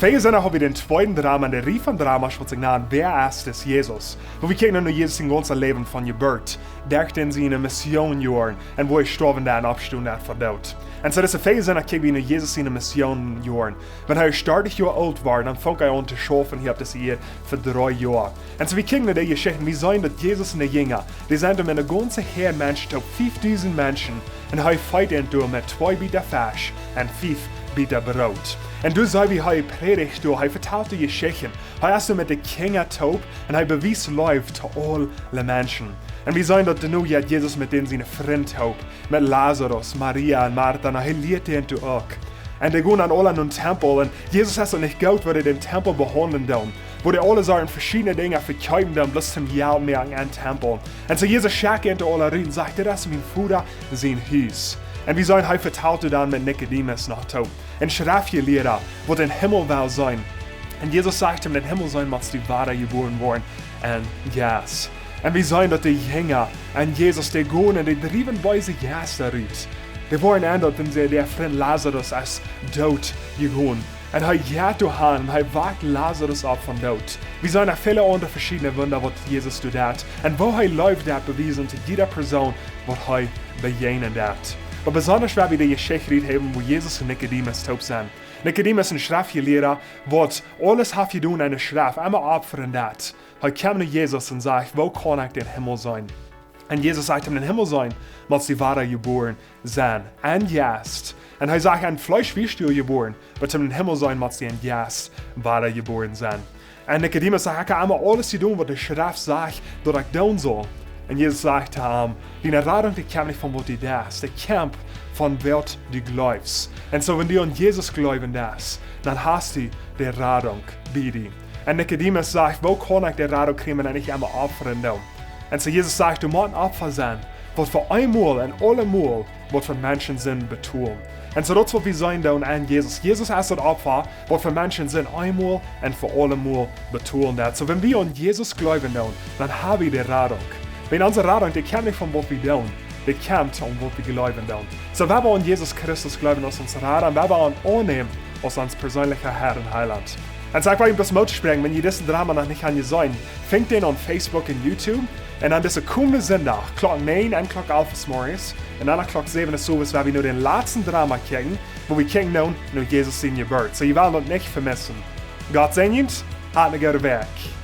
Veel zinnen hebben we den tweeden drama, en de rie van drama's wat zich naam Wer ist Jesus? Wo wir kijken naar Jesus in ganze Leben von Geburt, dergten sie in een mission joren, en wo gestorben daar en opstond dat voor dood. En zo dus veel zinnen kijken we naar Jesus in een mission joren. Wanneer hij 30 jaar oud was, dan vond hij aan te schaffen hier op deze hier voor 3 jaar. En zo we kijken naar die geschichten, we zien dat Jesus en de Jünger, die zijn er met een ganze Heer mensen tot 5000 mensen, en hij fight en door met 2 bieter Fisch en 5 bieter brood. En dus zei wie hij predigt door, hij vertelde geschichten. Hij is met de Kinder taub en hij bewies lief tot alle mensen. En we zien dat nu ja Jesus met zijn vriend taub, met Lazarus, Maria en Martha, en hij leert hen toe ook. En die gaan dan alle in een tempel en Jesus heeft het niet gehad, wat hij den tempel behandelen doen. Wo die alle sagen verschiedene Dinge verkaufen dann bloß zum Geld mehr an den Tempel. Und so Jesus schaut into alle rein und sagt, das ist mein Vater, sein Haus. Und wir sagen, er vertraute dann mit Nikodemus noch taub. Ein Schriftgelehrter, wo den Himmel will sein. Und Jesus sagt ihm, den Himmel sein muss die Ware geboren worden. Und yes. Und wir sagen, dass die Jünger und Jesus, die gehen und die drieben bei sich yes darüber. Die waren ändert, wenn sie der Freund Lazarus als Daut gegangen. Und er geht durch und er wagt Lazarus ab von Daut. Wir sehen auch viele andere verschiedene Wunder, was Jesus tut. Und wo er läuft, das bewiesen zu jeder Person, was er begegnen wird. Aber besonders, weil wir die Geschichte haben, wo Jesus und Nikodemus taub sind. Nikodemus, ein Schriftgelehrter, wird alles hat getan in der Schrift, einmal opfern das. Er kommt zu Jesus und sagt, wo kann ich den Himmel sein? Und Jesus sagt ihm, den Himmel sein, muss die Ware geboren sein. Und jetzt. Und er sagt, ein Fleisch wirst du geboren, aber zum Himmel sein muss die ein Yes Ware geboren sein. Und Nikodemus sagt, ich kann einmal alles tun, was die Schrift sagt, dass ich tun soll. Und Jesus sagt ihm, die Erradung, die kommt nicht von wo du das, die kommt von Welt, die glaubst. Und so, wenn du an Jesus glauben das, dann hast du die Erradung bei dir. Und Nikodemus sagt, wo kann ich die Erradung kriegen, wenn ich einmal opfern will? Und so Jesus sagt, du musst ein Opfer sein, was für einmal und allemal, was für Menschen sind, betont. Und so das, was wir sehen da an Jesus. Jesus ist das Opfer, was für Menschen sind, einmal und für allemal betont. So wenn wir an Jesus glauben, dann haben wir die Erradung. Wenn unsere Radung, die kommt nicht von was wir tun, die kommt von was wir glauben tun. So wenn wir an Jesus Christus glauben, als uns Radung, wenn wir an annehmen, als uns persönlicher Herr und Heiland. Und sag mal, ihm das Mut springen, wenn ihr diesen Drama noch nicht kann sein, fängt den an Facebook und YouTube. Und dann bis kommende Sonntag, Klock 9 und Klock 11 des Morgens, und dann Klock 7 des Abends, werden wir nur den letzten Drama kicken, wo wir kicken nun Jesus in Geburt. So ihr werdet uns nicht vermissen. Gott segne uns, hat eine gute Weg.